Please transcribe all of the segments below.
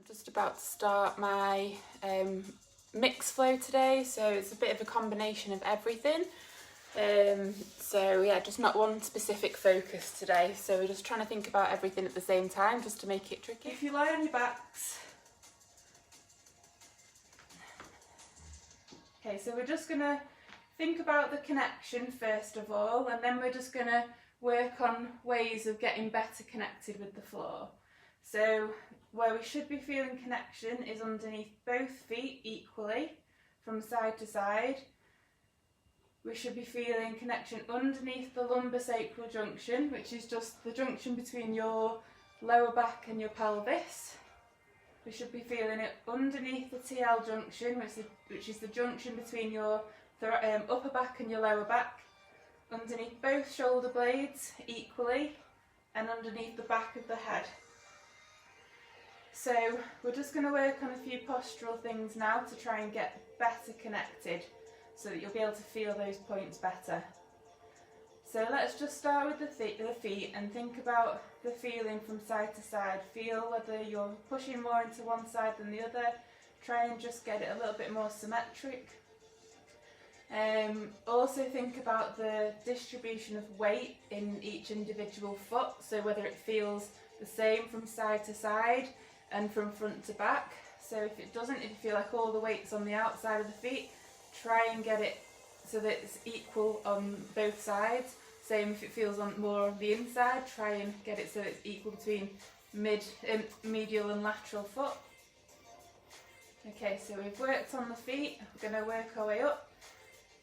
Just about to start my mix flow today, so it's a bit of a combination of everything. So yeah, just not one specific focus today, so we're just trying to think about everything at the same time just to make it tricky. If you lie on your backs. Okay, so we're just going to think about the connection first of all, and then we're just going to work on ways of getting better connected with the floor. So where we should be feeling connection is underneath both feet equally, from side to side. We should be feeling connection underneath the lumbosacral junction, which is just the junction between your lower back and your pelvis. We should be feeling it underneath the TL junction, which is the junction between your upper back and your lower back, underneath both shoulder blades equally, and underneath the back of the head. So we're just going to work on a few postural things now to try and get better connected so that you'll be able to feel those points better. So let's just start with the feet and think about the feeling from side to side. Feel whether you're pushing more into one side than the other. Try and just get it a little bit more symmetric. Also think about the distribution of weight in each individual foot, so whether it feels the same from side to side and from front to back. So if it doesn't, if you feel like all the weight's on the outside of the feet, try and get it so that it's equal on both sides. Same if it feels more on the inside, try and get it so it's equal between medial and lateral foot. Okay, so we've worked on the feet, we're going to work our way up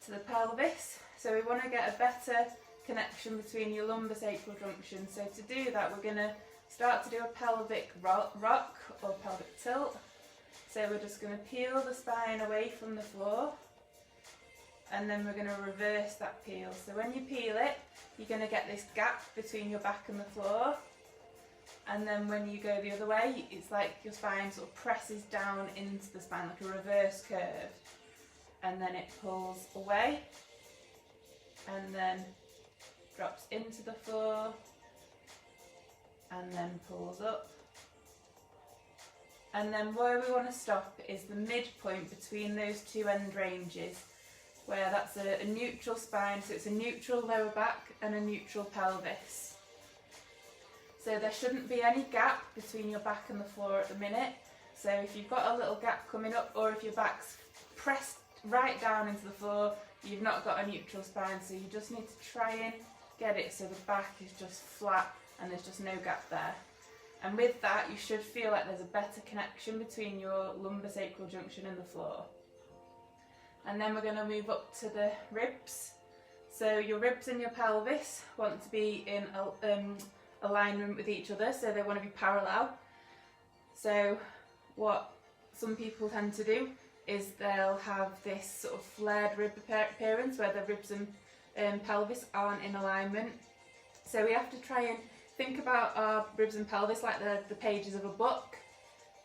to the pelvis. So we want to get a better connection between your lumbosacral junction. So to do that, we're going to start to do a pelvic rock or pelvic tilt. So we're just going to peel the spine away from the floor, and then we're going to reverse that peel. So when you peel it, you're going to get this gap between your back and the floor, and then when you go the other way, it's like your spine sort of presses down into the spine like a reverse curve, and then it pulls away and then drops into the floor and then pulls up. And then where we want to stop is the midpoint between those two end ranges, where that's a neutral spine, so it's a neutral lower back and a neutral pelvis. So there shouldn't be any gap between your back and the floor at the minute. So if you've got a little gap coming up, or if your back's pressed right down into the floor, you've not got a neutral spine, so you just need to try and get it so the back is just flat and there's just no gap there. And with that, you should feel like there's a better connection between your lumbosacral junction and the floor. And then we're going to move up to the ribs. So your ribs and your pelvis want to be in alignment with each other, so they want to be parallel. So what some people tend to do is they'll have this sort of flared rib appearance where the ribs and pelvis aren't in alignment. So we have to try and think about our ribs and pelvis like the pages of a book,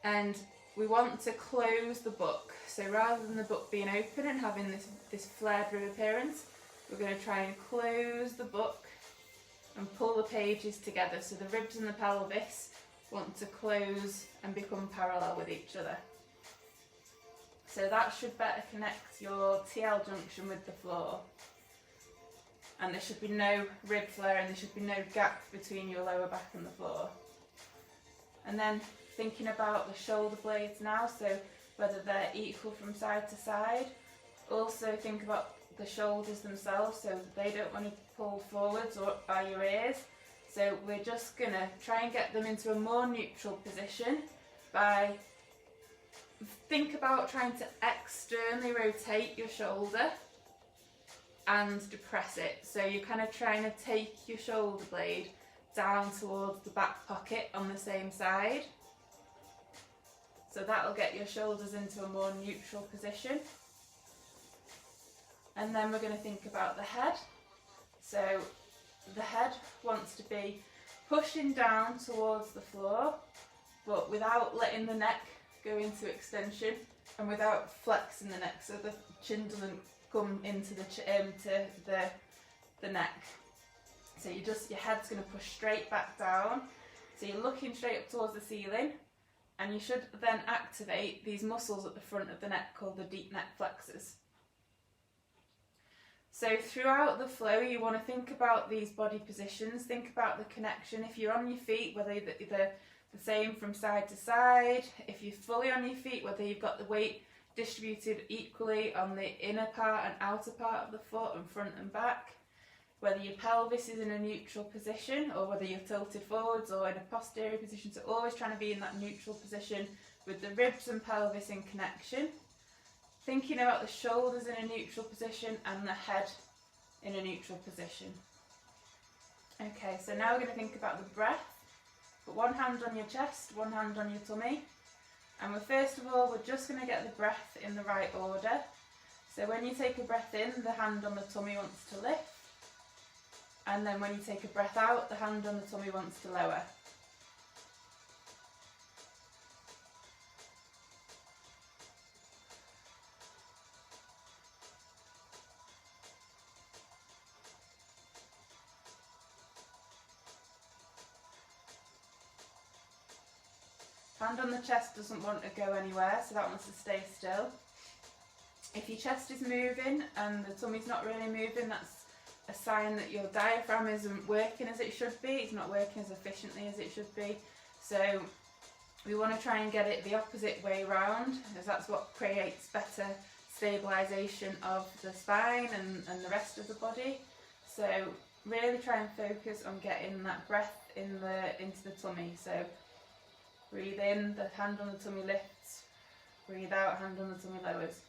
and we want to close the book. So rather than the book being open and having this flared rib appearance, we're going to try and close the book and pull the pages together. So the ribs and the pelvis want to close and become parallel with each other. So that should better connect your TL junction with the floor. And there should be no rib flare and there should be no gap between your lower back and the floor. And then thinking about the shoulder blades now, so whether they're equal from side to side. Also think about the shoulders themselves, so they don't want to pull forwards or up by your ears. So we're just going to try and get them into a more neutral position by think about trying to externally rotate your shoulder and depress it. So you're kind of trying to take your shoulder blade down towards the back pocket on the same side. So that'll get your shoulders into a more neutral position. And then we're going to think about the head. So the head wants to be pushing down towards the floor, but without letting the neck go into extension and without flexing the neck, so the chin doesn't come into the neck. So your head's going to push straight back down. So you're looking straight up towards the ceiling, and you should then activate these muscles at the front of the neck called the deep neck flexors. So throughout the flow, you want to think about these body positions, think about the connection. If you're on your feet, whether they're the same from side to side. If you're fully on your feet, whether you've got the weight distributed equally on the inner part and outer part of the foot and front and back. Whether your pelvis is in a neutral position or whether you're tilted forwards or in a posterior position. So always trying to be in that neutral position with the ribs and pelvis in connection. Thinking about the shoulders in a neutral position and the head in a neutral position. Okay, so now we're going to think about the breath. Put one hand on your chest, one hand on your tummy. And first of all, we're just going to get the breath in the right order. So when you take a breath in, the hand on the tummy wants to lift. And then when you take a breath out, the hand on the tummy wants to lower. Hand on the chest doesn't want to go anywhere, so that wants to stay still. If your chest is moving and the tummy's not really moving, that's a sign that your diaphragm isn't working as it should be. It's not working as efficiently as it should be. So we want to try and get it the opposite way round, as that's what creates better stabilisation of the spine and the rest of the body. So really try and focus on getting that breath into the tummy. So breathe in, the hand on the tummy lifts. Breathe out, hand on the tummy lowers.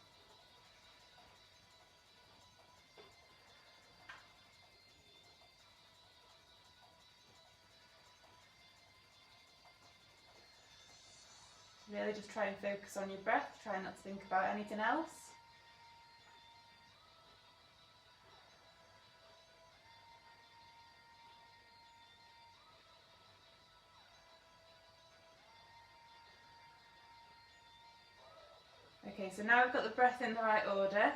Really just try and focus on your breath, try not to think about anything else. Okay, so now we've got the breath in the right order.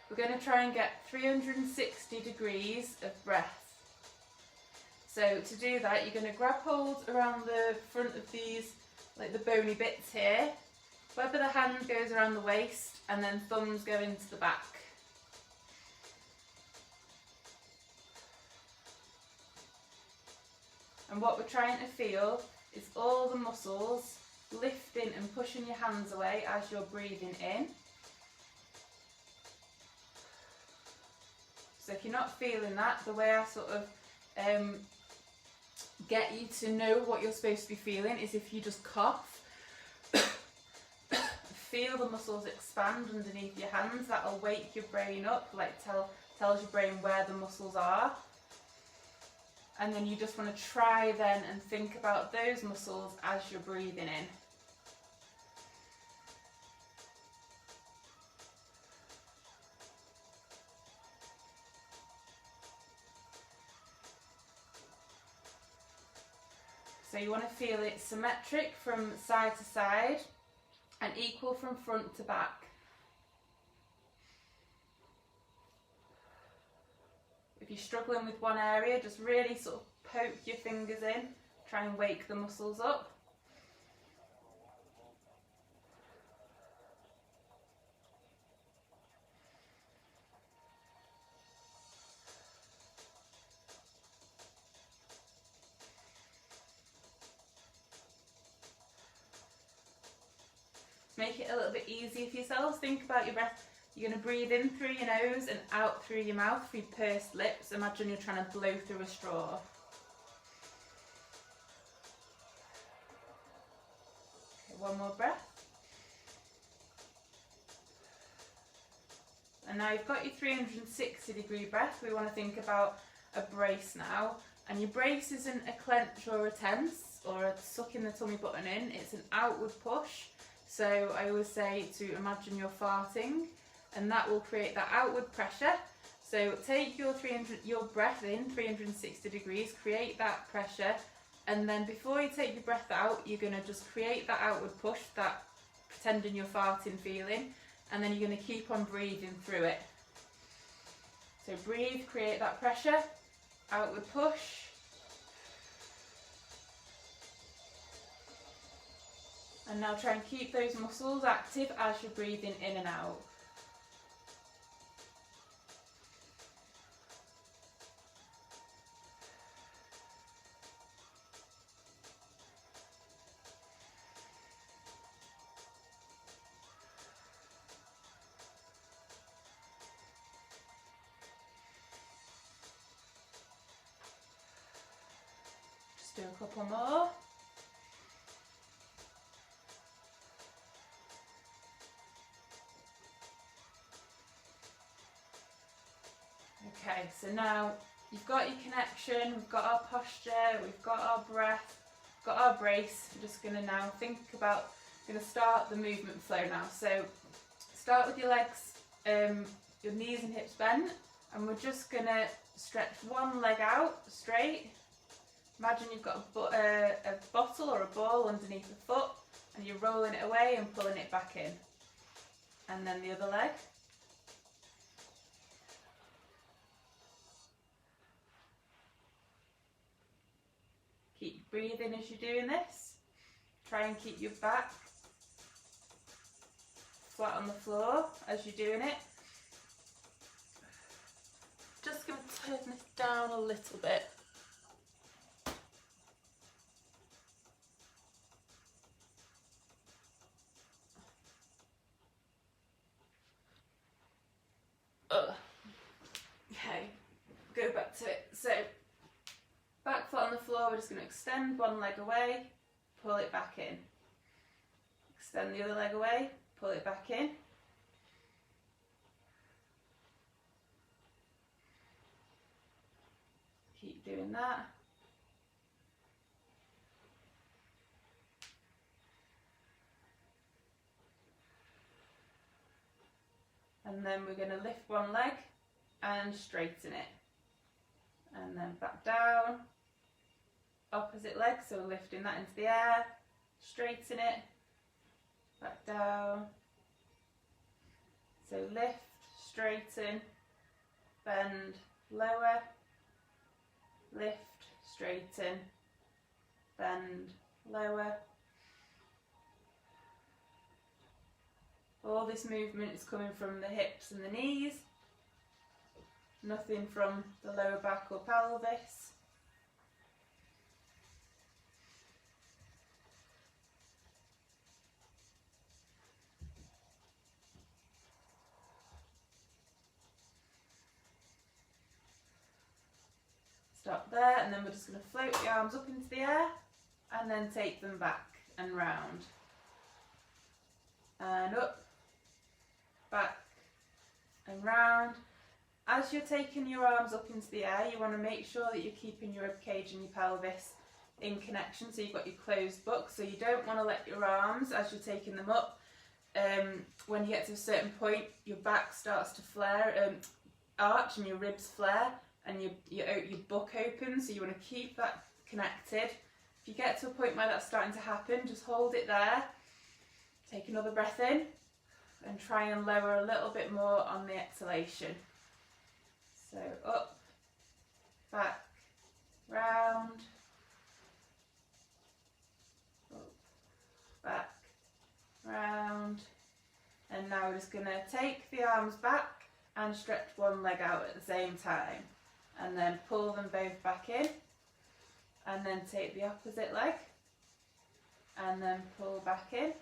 We're going to try and get 360 degrees of breath. So to do that, you're going to grab hold around the front of these, like the bony bits here. Whether the hand goes around the waist and then thumbs go into the back. And what we're trying to feel is all the muscles lifting and pushing your hands away as you're breathing in. So if you're not feeling that, the way I sort of get you to know what you're supposed to be feeling is if you just cough, feel the muscles expand underneath your hands. That'll wake your brain up, like tells your brain where the muscles are. And then you just want to try then and think about those muscles as you're breathing in. So you want to feel it symmetric from side to side and equal from front to back. If you're struggling with one area, just really sort of poke your fingers in, try and wake the muscles up. To make it a little bit easier for yourselves, think about your breath. You're going to breathe in through your nose and out through your mouth through pursed lips. Imagine you're trying to blow through a straw. Okay, one more breath. And now you've got your 360 degree breath. We want to think about a brace now. And your brace isn't a clench or a tense or a sucking the tummy button in. It's an outward push. So I always say to imagine you're farting, and that will create that outward pressure. So take your breath in 360 degrees, create that pressure, and then before you take your breath out, you're going to just create that outward push, that pretending you're farting feeling, and then you're going to keep on breathing through it. So breathe, create that pressure, outward push. And now try and keep those muscles active as you're breathing in and out. Just do a couple more. Okay, so now you've got your connection, we've got our posture, we've got our breath, we've got our brace. We're just going to now think about, going to start the movement flow now. So start with your legs, your knees and hips bent, and we're just going to stretch one leg out straight. Imagine you've got a bottle or a ball underneath the foot, and you're rolling it away and pulling it back in. And then the other leg. Keep breathing as you're doing this. Try and keep your back flat on the floor as you're doing it. Just going to turn this down a little bit. Okay, go back to it. So back foot on the floor, we're just going to extend one leg away, pull it back in. Extend the other leg away, pull it back in. Keep doing that. And then we're going to lift one leg and straighten it. And then back down. Opposite leg, so lifting that into the air, straighten it, back down. So lift, straighten, bend, lower, lift, straighten, bend, lower. All this movement is coming from the hips and the knees, nothing from the lower back or pelvis. Stop there, and then we're just going to float the arms up into the air and then take them back and round. And up, back and round. As you're taking your arms up into the air, you want to make sure that you're keeping your ribcage and your pelvis in connection, so you've got your closed book. So you don't want to let your arms, as you're taking them up, when you get to a certain point, your back starts to flare, arch, and your ribs flare, and your book opens, so you want to keep that connected. If you get to a point where that's starting to happen, just hold it there, take another breath in, and try and lower a little bit more on the exhalation. So up, back, round, up, back, round, and now we're just going to take the arms back and stretch one leg out at the same time. And then pull them both back in, and then take the opposite leg, and then pull back in.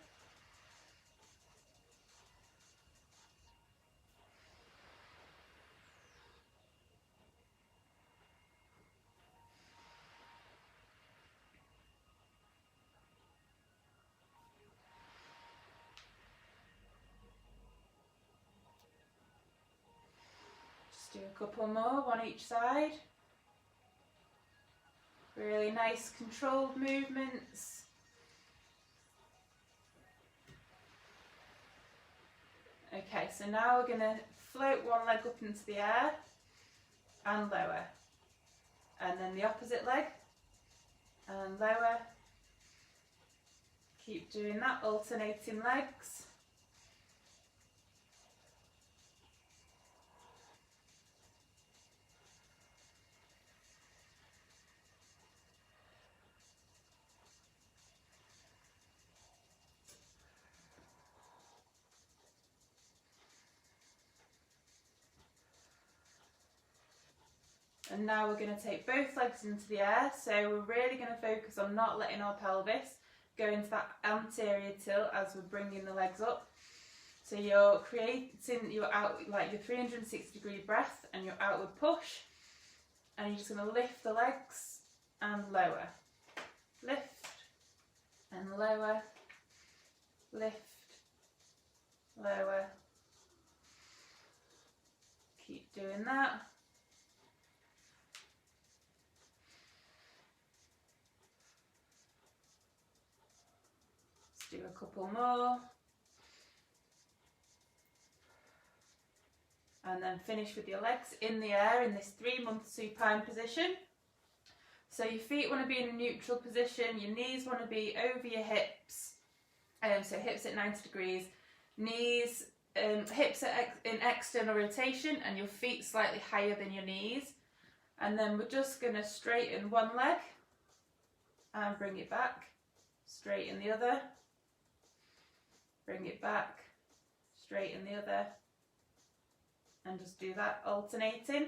Do a couple more, one each side. Really nice controlled movements. Okay, so now we're going to float one leg up into the air and lower. And then the opposite leg and lower. Keep doing that, alternating legs. And now we're going to take both legs into the air. So we're really going to focus on not letting our pelvis go into that anterior tilt as we're bringing the legs up. So you're creating your 360-degree breath and your outward push, and you're just going to lift the legs and lower, lift and lower, lift, lower. Keep doing that. Let's do a couple more. And then finish with your legs in the air in this 3-month supine position. So your feet want to be in a neutral position, your knees want to be over your hips, so hips at 90 degrees, knees, hips in external rotation, and your feet slightly higher than your knees. And then we're just going to straighten one leg and bring it back, straighten the other, bring it back, straighten the other, and just do that alternating.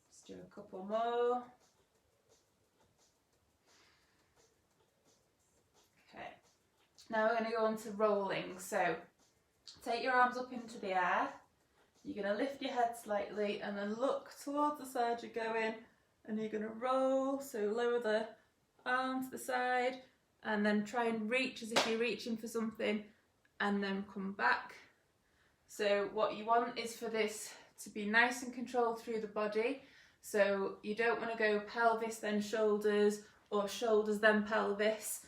Let's do a couple more. Okay, now we're going to go on to rolling. So take your arms up into the air, you're going to lift your head slightly and then look towards the side you're going, and you're going to roll, so lower the arm to the side and then try and reach as if you're reaching for something, and then come back. So what you want is for this to be nice and controlled through the body, so you don't want to go pelvis then shoulders or shoulders then pelvis.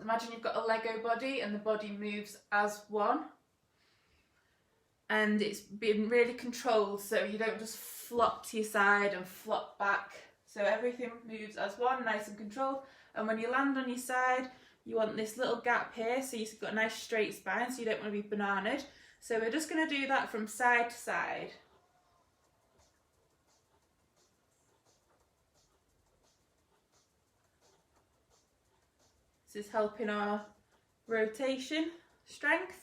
Imagine you've got a Lego body and the body moves as one. And it's been really controlled, so you don't just flop to your side and flop back. So everything moves as one, nice and controlled. And when you land on your side, you want this little gap here, so you've got a nice straight spine, so you don't want to be bananaed. So we're just going to do that from side to side. This is helping our rotation strength.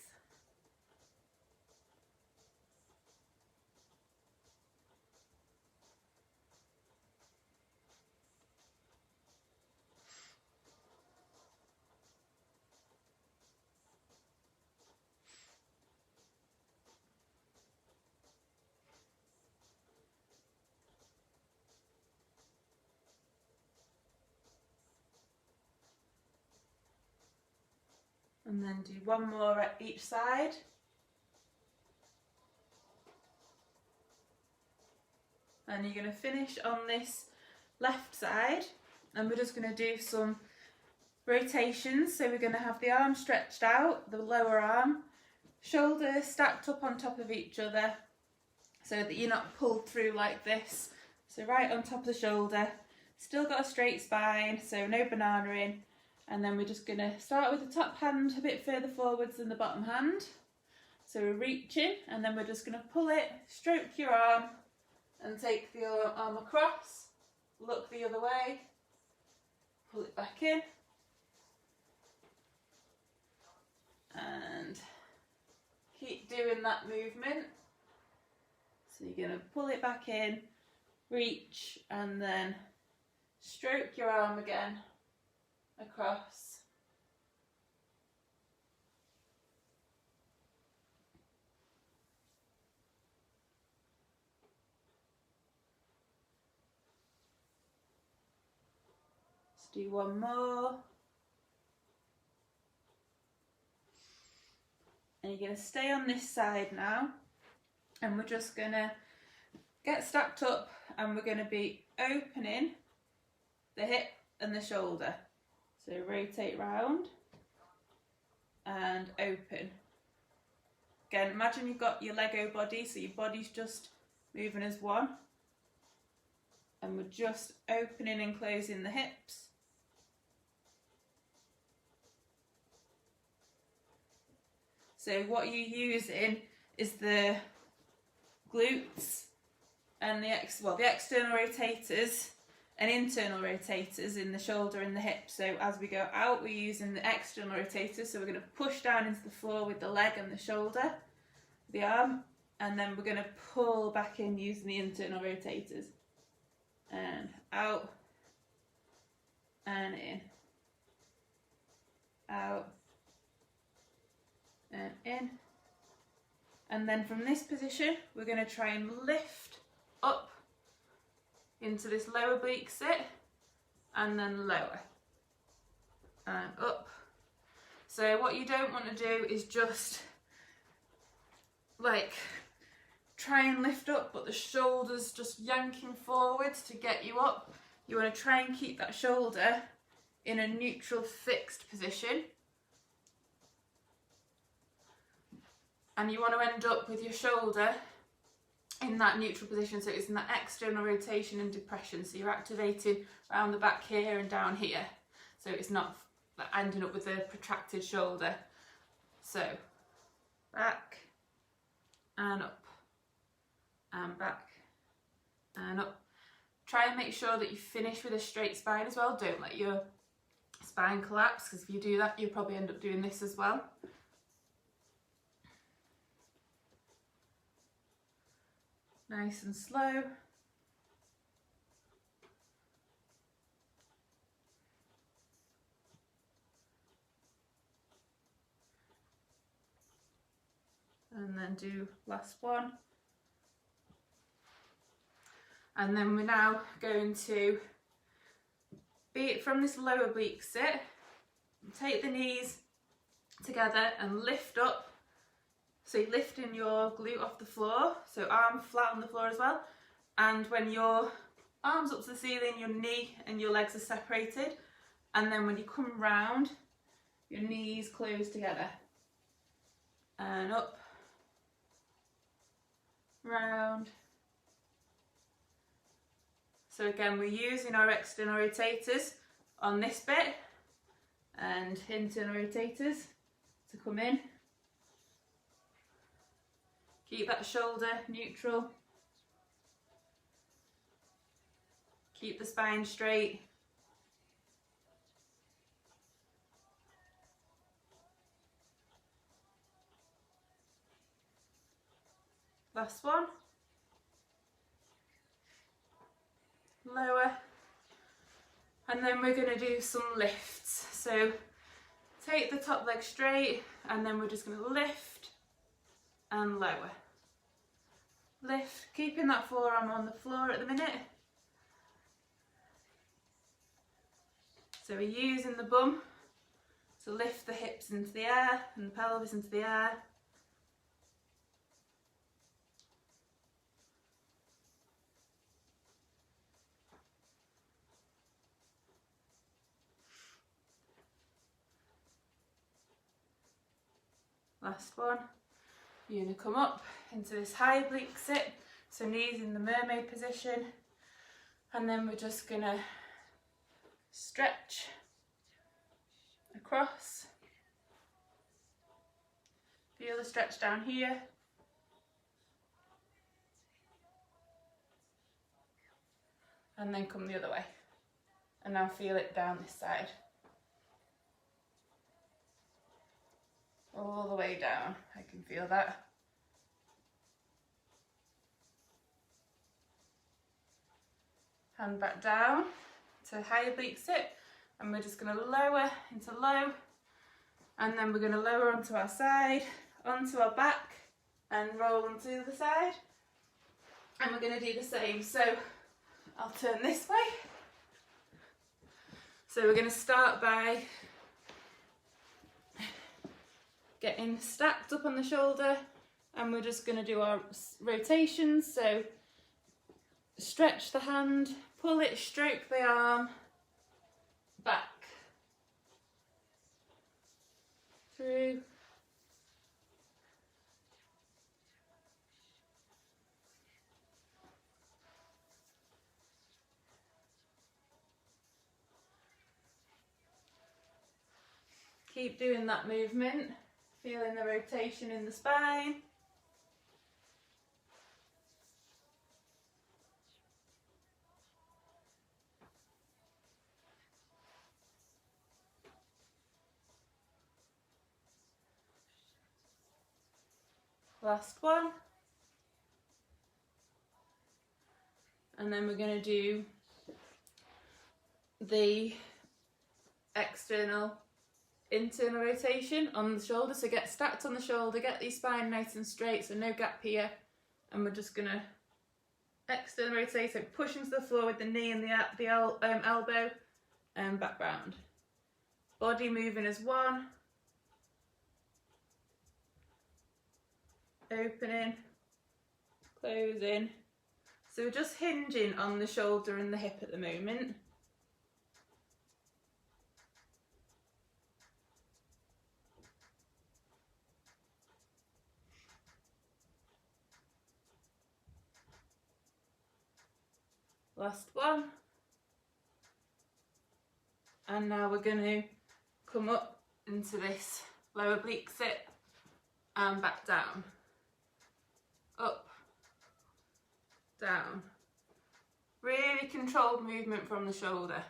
And then do one more at each side. And you're going to finish on this left side, and we're just going to do some rotations. So we're going to have the arm stretched out, the lower arm, shoulders stacked up on top of each other so that you're not pulled through like this. So right on top of the shoulder, still got a straight spine, so no bananaing. And then we're just going to start with the top hand a bit further forwards than the bottom hand. So we're reaching, and then we're just going to pull it, stroke your arm, and take the arm across, look the other way, pull it back in, and keep doing that movement. So you're going to pull it back in, reach, and then stroke your arm again across. Let's do one more. And you're going to stay on this side now, and we're just going to get stacked up, and we're going to be opening the hip and the shoulder. So rotate round and open. Again, imagine you've got your Lego body, so your body's just moving as one. And we're just opening and closing the hips. So what you're using is the glutes and the external rotators and internal rotators in the shoulder and the hip. So as we go out, we're using the external rotators, so we're going to push down into the floor with the leg and the shoulder, the arm, and then we're going to pull back in using the internal rotators. And out and in, out and in. And then from this position, we're going to try and lift up into this lower oblique sit, and then lower and up. So what you don't want to do is just like try and lift up, but the shoulder's just yanking forwards to get you up. You want to try and keep that shoulder in a neutral fixed position. And you want to end up with your shoulder in that neutral position, so it's in that external rotation and depression. So you're activating around the back here and down here. So it's not ending up with a protracted shoulder. So back and up and back and up. Try and make sure that you finish with a straight spine as well. Don't let your spine collapse, because if you do that, you'll probably end up doing this as well. Nice and slow. And then do last one. And then we're now going to be from this lower oblique sit, take the knees together and lift up. So you're lifting your glute off the floor, so arm flat on the floor as well. And when your arm's up to the ceiling, your knee and your legs are separated. And then when you come round, your knees close together. And up, round. So again, we're using our external rotators on this bit and internal rotators to come in. Keep that shoulder neutral. Keep the spine straight. Last one. Lower. And then we're going to do some lifts. So take the top leg straight, and then we're just going to lift and lower. Lift, keeping that forearm on the floor at the minute. So we're using the bum to lift the hips into the air and the pelvis into the air. Last one. You're going to come up into this high oblique sit, so knees in the mermaid position, and then we're just going to stretch across. Feel the stretch down here. And then come the other way. And now feel it down this side. All the way down, I can feel that. Hand back down to high oblique sit, and we're just going to lower into low, and then we're going to lower onto our side, onto our back, and roll onto the other side. And we're going to do the same. So I'll turn this way. So we're going to start by getting stacked up on the shoulder, and we're just going to do our rotations. So stretch the hand, pull it, stroke the arm, back, through, keep doing that movement. Feeling the rotation in the spine. Last one. And then we're going to do the internal rotation on the shoulder. So get stacked on the shoulder, get the spine nice and straight, so no gap here. And we're just going to external rotate, so push into the floor with the knee and the elbow, and back round. Body moving as one. Opening, closing. So we're just hinging on the shoulder and the hip at the moment. Last one. And now we're going to come up into this lower oblique sit and back down. Up, down. Really controlled movement from the shoulder.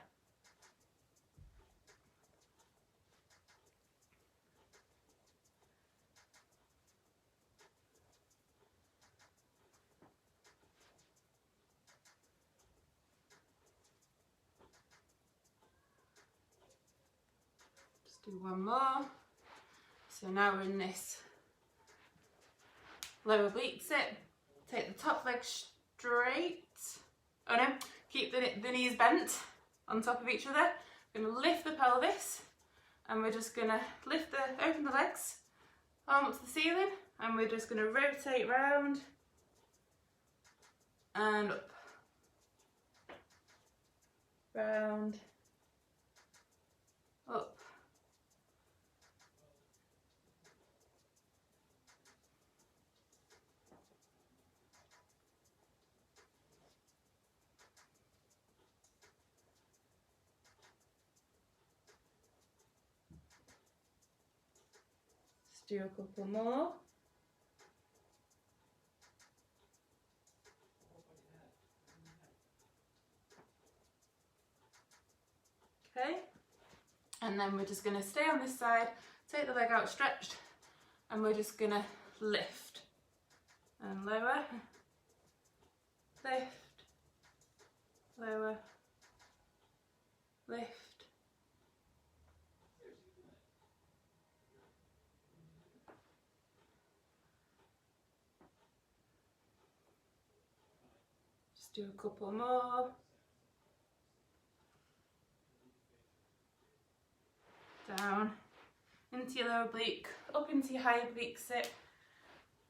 Just do one more. So now we're in this lower oblique sit. Take the top leg straight. Oh no, keep the knees bent on top of each other. We're going to lift the pelvis, and we're just going to open the legs, arm up to the ceiling, and we're just going to rotate round and up, round, up. Do a couple more. Okay, and then we're just going to stay on this side, take the leg out stretched, and we're just going to lift and lower, lift, lower, lift. Do a couple more. Down into your lower oblique, up into your high oblique sit,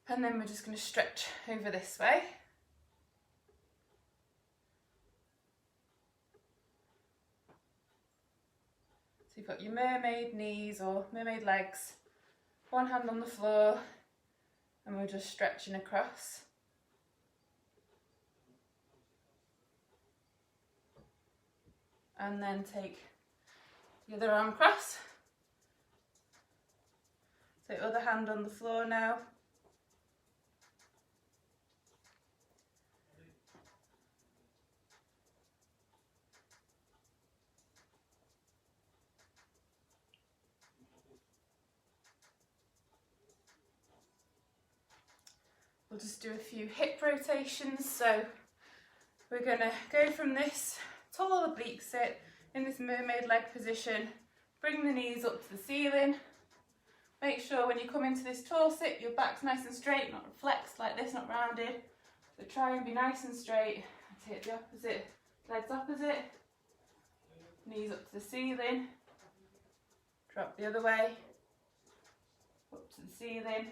and then we're just going to stretch over this way. So you've got your mermaid knees or mermaid legs, one hand on the floor, and we're just stretching across. And then take the other arm across. So other hand on the floor now. We'll just do a few hip rotations. So we're going to go from this tall oblique sit in this mermaid leg position, bring the knees up to the ceiling. Make sure when you come into this tall sit, your back's nice and straight, not flexed like this, not rounded. So try and be nice and straight. Take the opposite, legs opposite, knees up to the ceiling, drop the other way, up to the ceiling,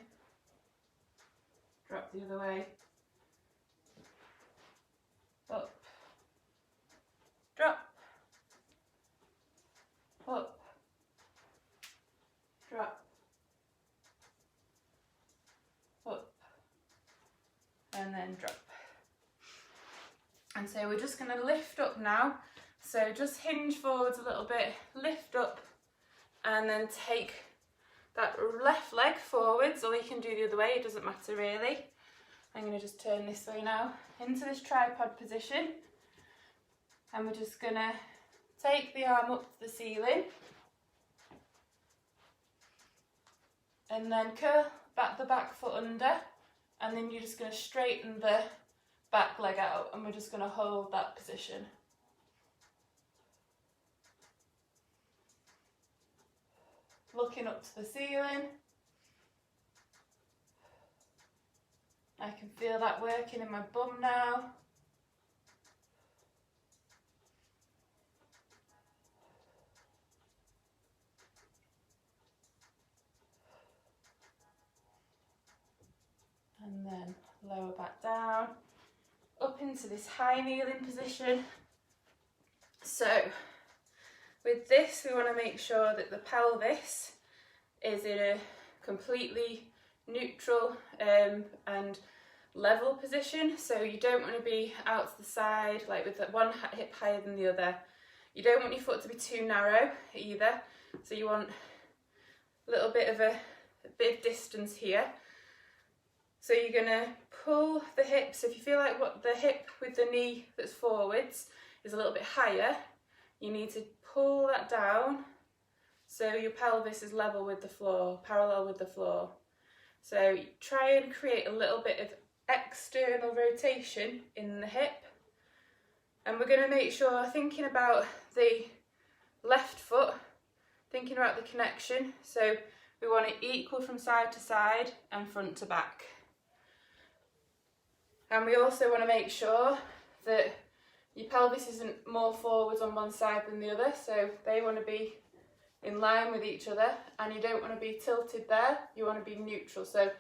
drop the other way, up, drop, up, drop, up, and then drop. And so we're just going to lift up now. So just hinge forwards a little bit, lift up, and then take that left leg forwards, or you can do the other way, it doesn't matter really. I'm going to just turn this way now into this tripod position, and we're just going to take the arm up to the ceiling and then curl back the back foot under and then you're just going to straighten the back leg out, and we're just going to hold that position. Looking up to the ceiling. I can feel that working in my bum now. And then lower back down, up into this high kneeling position. So with this, we want to make sure that the pelvis is in a completely neutral and level position. So you don't want to be out to the side, like with one hip higher than the other. You don't want your foot to be too narrow either. So you want a little bit of distance here. So you're going to pull the hips. If you feel like what the hip with the knee that's forwards is a little bit higher, you need to pull that down so your pelvis is level with the floor, parallel with the floor. So try and create a little bit of external rotation in the hip. And we're going to make sure, thinking about the left foot, thinking about the connection. So we want it equal from side to side and front to back. And we also want to make sure that your pelvis isn't more forwards on one side than the other, so they want to be in line with each other, and you don't want to be tilted there, you want to be neutral. So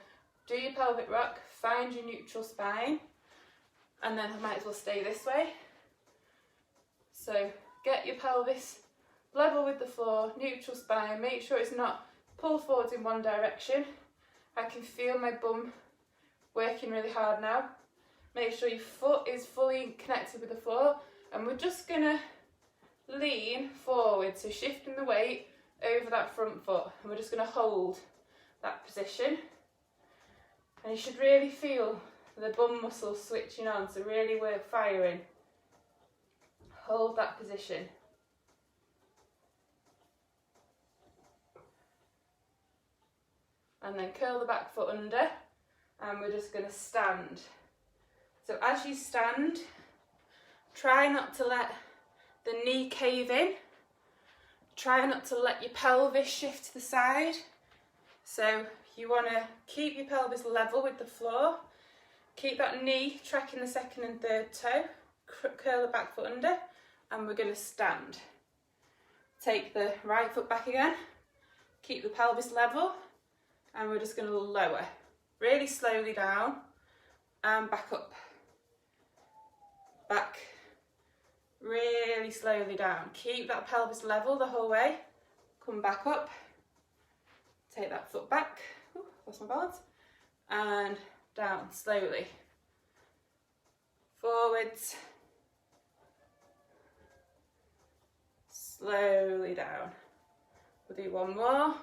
do your pelvic rock, find your neutral spine, and then I might as well stay this way. So get your pelvis level with the floor, neutral spine, make sure it's not pulled forwards in one direction. I can feel my bum working really hard now. Make sure your foot is fully connected with the floor, and we're just going to lean forward, so shifting the weight over that front foot, and we're just going to hold that position. And you should really feel the bum muscles switching on, so really we're firing. Hold that position. And then curl the back foot under, and we're just going to stand. So as you stand, try not to let the knee cave in. Try not to let your pelvis shift to the side. So you want to keep your pelvis level with the floor. Keep that knee tracking the second and third toe. Curl the back foot under, and we're going to stand. Take the right foot back again. Keep the pelvis level, and we're just going to lower. Really slowly down and back up. Back, really slowly down. Keep that pelvis level the whole way. Come back up. Take that foot back. Ooh, lost my balance. And down slowly. Forwards. Slowly down. We'll do one more.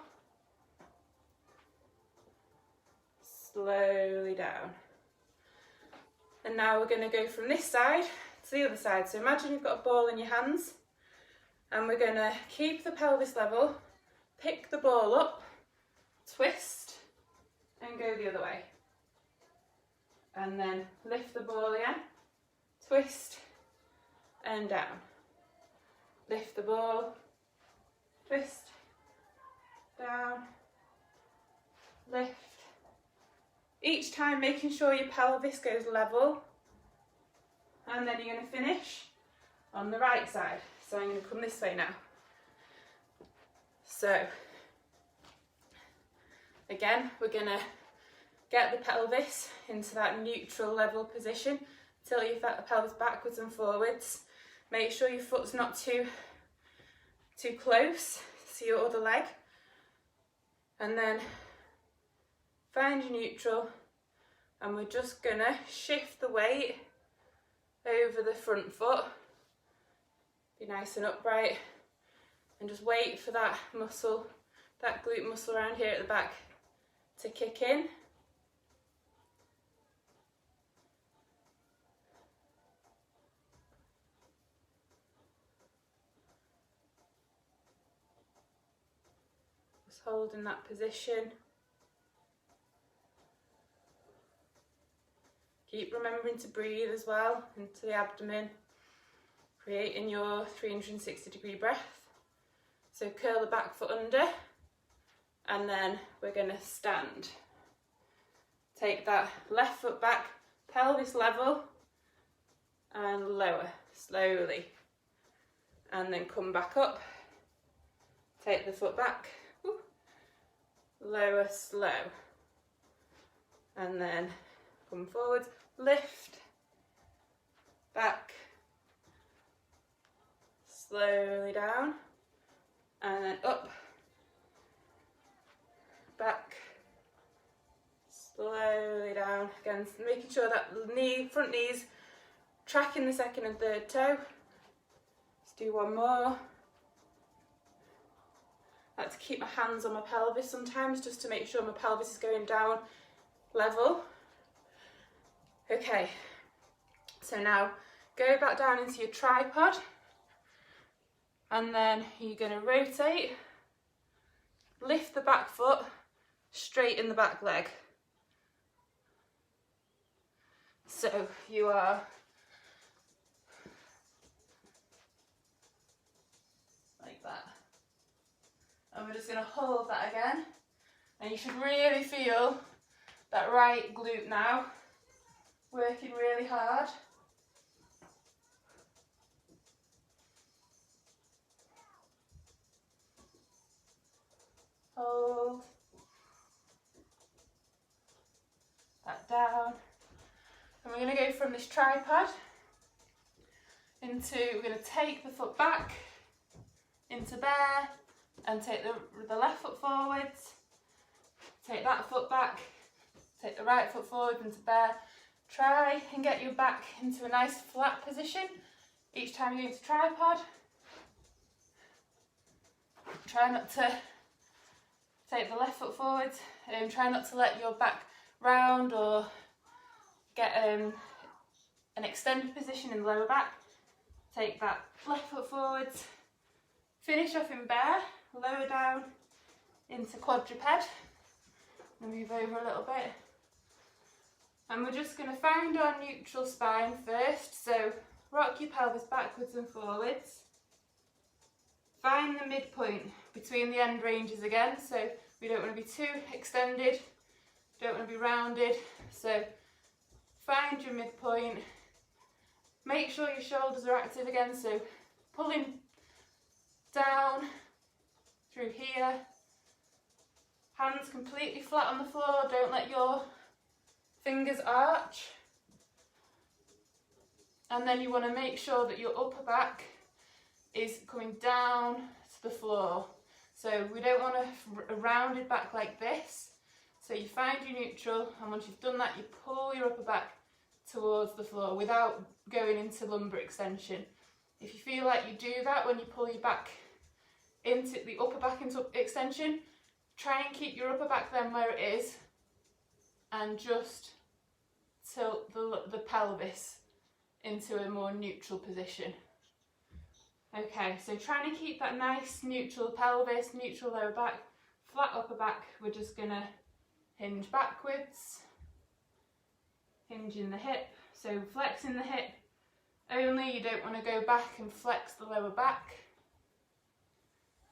Slowly down. And now we're going to go from this side to the other side. So imagine you've got a ball in your hands, and we're going to keep the pelvis level, pick the ball up, twist, and go the other way. And then lift the ball again, twist, and down. Lift the ball, twist, down, lift. Each time making sure your pelvis goes level, and then you're going to finish on the right side. So I'm going to come this way now. So again, we're going to get the pelvis into that neutral level position. Tilt your pelvis backwards and forwards. Make sure your foot's not too close to your other leg. And then find your neutral, and we're just going to shift the weight over the front foot. Be nice and upright, and just wait for that muscle, that glute muscle around here at the back to kick in. Just holding that position. Keep remembering to breathe as well into the abdomen, creating your 360-degree breath. So curl the back foot under, and then we're going to stand. Take that left foot back, pelvis level, and lower slowly. And then come back up, take the foot back, lower, slow. And then come forward, lift, back, slowly down, and then up, back, slowly down. Again, making sure that front knees tracking the second and third toe. Let's do one more. I like to keep my hands on my pelvis sometimes just to make sure my pelvis is going down level. Okay, so now go back down into your tripod, and then you're going to rotate, lift the back foot, straighten the back leg. So you are like that. And we're just going to hold that again. And you should really feel that right glute now, working really hard. Hold. That down. And we're going to go from this tripod into, we're going to take the foot back into bear and take the left foot forwards, take that foot back, take the right foot forward into bear. Try and get your back into a nice flat position each time you go into tripod. Try not to take the left foot forwards, and try not to let your back round or get an extended position in the lower back. Take that left foot forwards, finish off in bear, lower down into quadruped, and move over a little bit. And we're just going to find our neutral spine first, so rock your pelvis backwards and forwards. Find the midpoint between the end ranges again, so we don't want to be too extended, don't want to be rounded, so find your midpoint. Make sure your shoulders are active again, so pulling down through here, hands completely flat on the floor, don't let your fingers arch. And then you want to make sure that your upper back is coming down to the floor. So we don't want a rounded back like this. So you find your neutral, and once you've done that, you pull your upper back towards the floor without going into lumbar extension. If you feel like you do that when you pull your back into the upper back into extension, try and keep your upper back then where it is, and just tilt the pelvis into a more neutral position. Okay, so trying to keep that nice neutral pelvis, neutral lower back, flat upper back. We're just going to hinge backwards, hinge in the hip, so flexing the hip only, you don't want to go back and flex the lower back.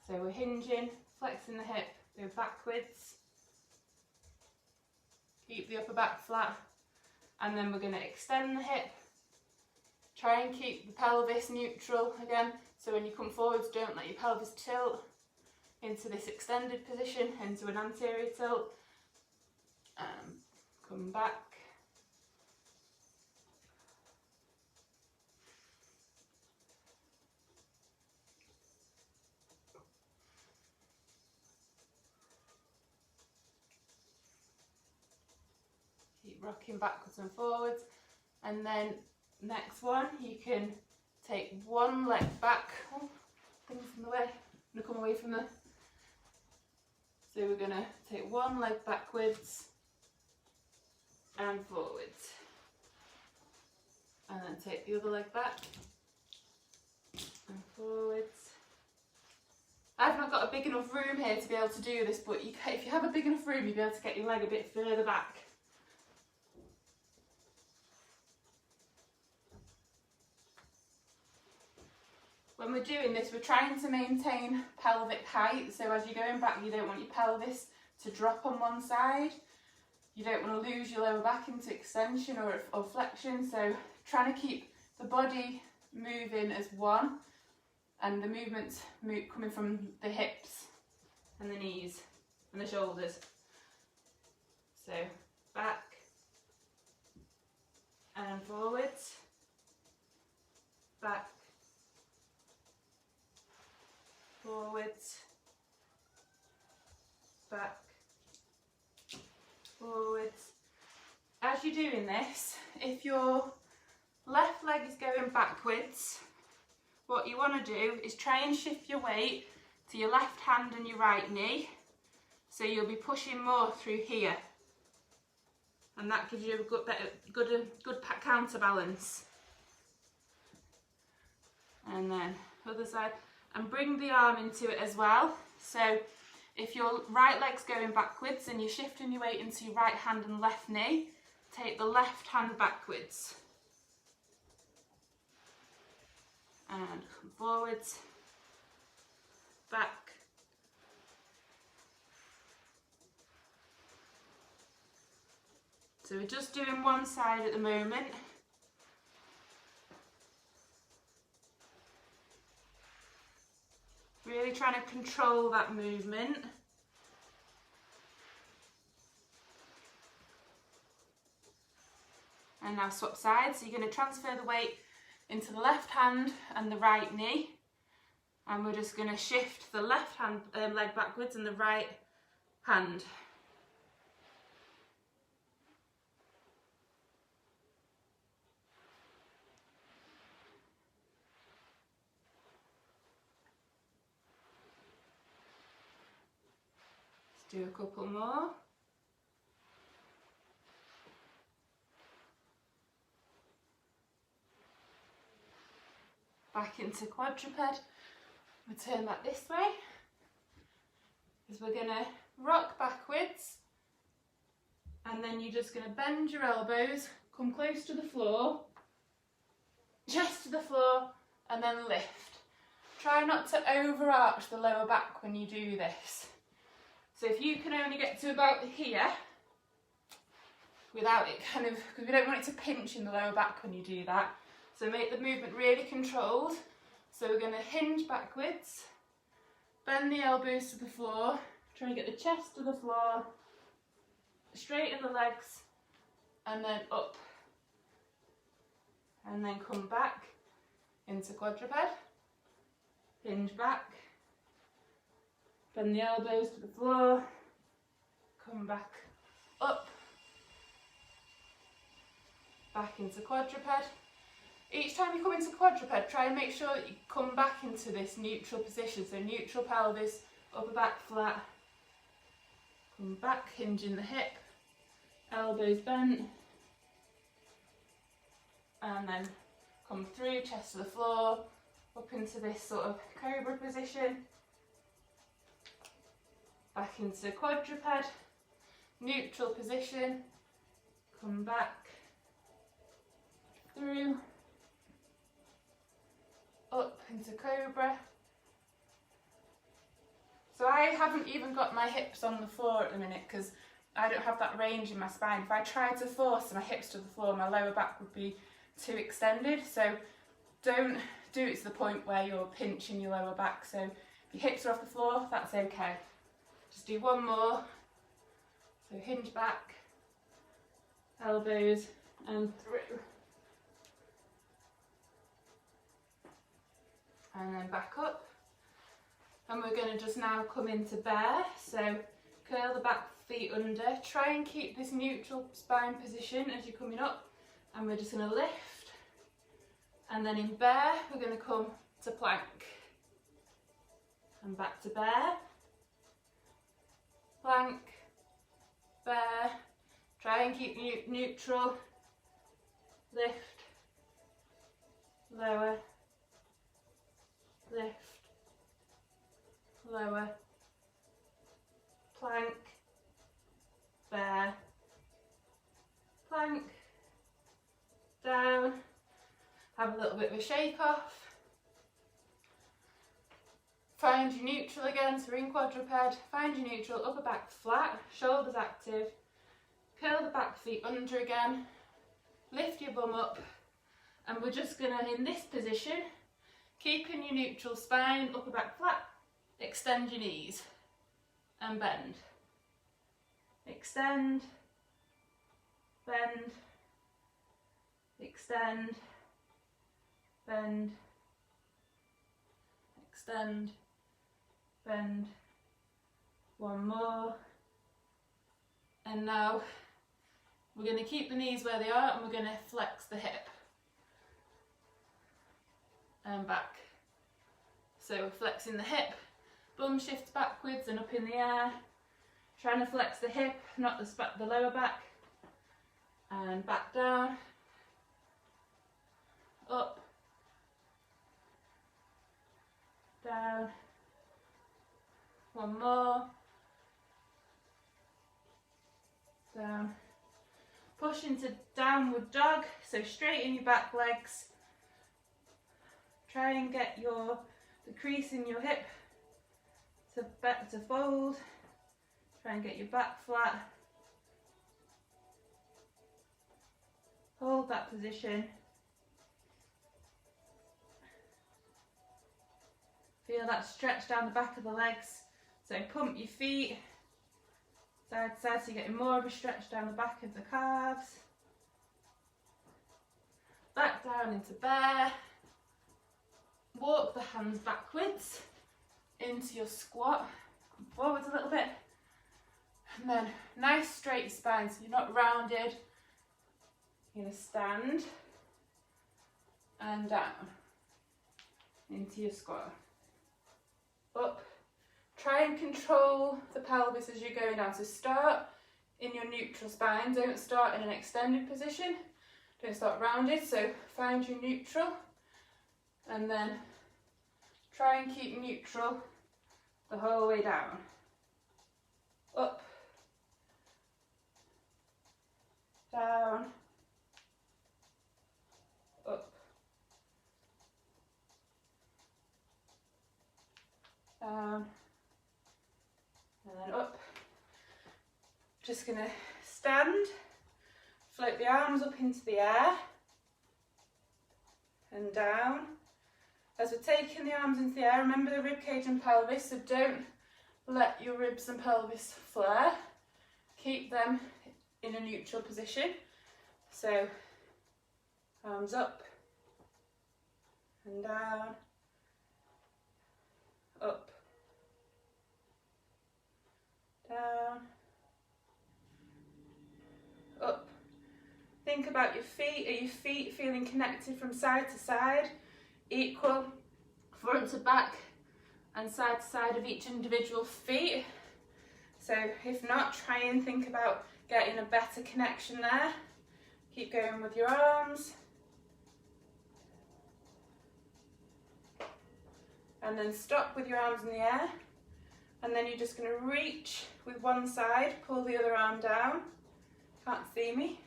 So we're hinging, flexing the hip, go backwards, keep the upper back flat, and then we're going to extend the hip. Try and keep the pelvis neutral again, so when you come forwards, don't let your pelvis tilt into this extended position, into an anterior tilt. Come back. Keep rocking backwards and forwards, and then next one, you can take one leg back. Oh, things in the way. I'm going to come away from the. So we're going to take one leg backwards and forwards, and then take the other leg back and forwards. I've not got a big enough room here to be able to do this, but if you have a big enough room, you'll be able to get your leg a bit further back. When we're doing this, we're trying to maintain pelvic height, so as you're going back, you don't want your pelvis to drop on one side. You don't want to lose your lower back into extension or flexion, so trying to keep the body moving as one, and the movements coming from the hips and the knees and the shoulders. So back and forwards, back, forwards, back, forwards. As you're doing this, if your left leg is going backwards, what you want to do is try and shift your weight to your left hand and your right knee, so you'll be pushing more through here, and that gives you a good counterbalance. And then other side, and bring the arm into it as well. So if your right leg's going backwards and you're shifting your weight into your right hand and left knee, take the left hand backwards and come forwards, back, so we're just doing one side at the moment. Really trying to control that movement. And now swap sides, so you're going to transfer the weight into the left hand and the right knee, and we're just going to shift the left hand leg backwards and the right hand. Let's do a couple more. Back into quadruped. We turn that this way, because we're going to rock backwards, and then you're just going to bend your elbows, come close to the floor, chest to the floor, and then lift. Try not to overarch the lower back when you do this. So if you can only get to about here without it kind of, because we don't want it to pinch in the lower back when you do that. So make the movement really controlled. So we're going to hinge backwards, bend the elbows to the floor, try and get the chest to the floor, straighten the legs, and then up. And then come back into quadruped, hinge back, bend the elbows to the floor, come back up, back into quadruped. Each time you come into quadruped, try and make sure that you come back into this neutral position. So neutral pelvis, upper back flat, come back, hinging the hip, elbows bent, and then come through, chest to the floor, up into this sort of cobra position, back into quadruped, neutral position, come back, through, up into cobra. So I haven't even got my hips on the floor at the minute because I don't have that range in my spine. If I tried to force my hips to the floor, my lower back would be too extended. So don't do it to the point where you're pinching your lower back. So if your hips are off the floor, that's okay. Just do one more. So hinge back, elbows and through. And then back up, and we're going to just now come into bear. So curl the back feet under, try and keep this neutral spine position as you're coming up, and we're just going to lift, and then in bear we're going to come to plank and back to bear, plank, bear. Try and keep neutral, lift, lower, lift, lower, plank, bear, plank, down, have a little bit of a shake off, Find your neutral again, so we're in quadruped. Find your neutral, upper back flat, shoulders active. Curl the back feet under again. Lift your bum up. And we're just going to, in this position, keeping your neutral spine, upper back flat, extend your knees and bend. Extend, bend, extend, bend, extend, bend. One more. And now we're going to keep the knees where they are and we're going to flex the hip. And back. So we're flexing the hip, bum shifts backwards and up in the air. Trying to flex the hip, not the lower back. And back down. Up. Down. One more. Down. Push into downward dog, so straighten your back legs. Try and get the crease in your hip to fold. Try and get your back flat. Hold that position. Feel that stretch down the back of the legs. So pump your feet side to side so you're getting more of a stretch down the back of the calves. Back down into bear. Walk the hands backwards into your squat. Forwards a little bit. And then nice straight spine, so you're not rounded. You're going to stand and down into your squat. Up. Try and control the pelvis as you're going down. So start in your neutral spine. Don't start in an extended position. Don't start rounded. So find your neutral and then try and keep neutral the whole way down. Up. Down. Up. Down. And then up. Just going to stand, float the arms up into the air and down. As we're taking the arms into the air, remember the rib cage and pelvis, so don't let your ribs and pelvis flare. Keep them in a neutral position. So arms up and down, up, down, up. Think about your feet. Are your feet feeling connected from side to side? Equal front to back and side to side of each individual feet. So if not, try and think about getting a better connection there. Keep going with your arms. And then stop with your arms in the air. And then you're just going to reach with one side, pull the other arm down. Can't see me.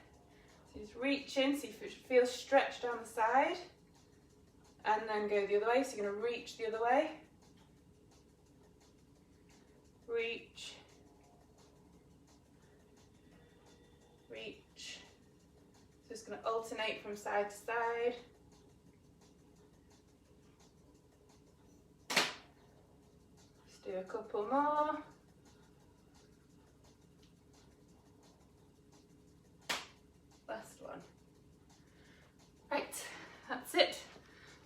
So just reach in, so you feel stretched down the side. And then go the other way, so you're going to reach the other way. Reach. Reach. So it's going to alternate from side to side. Let's do a couple more. Last one. Right, that's it.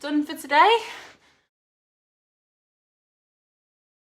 Done for today.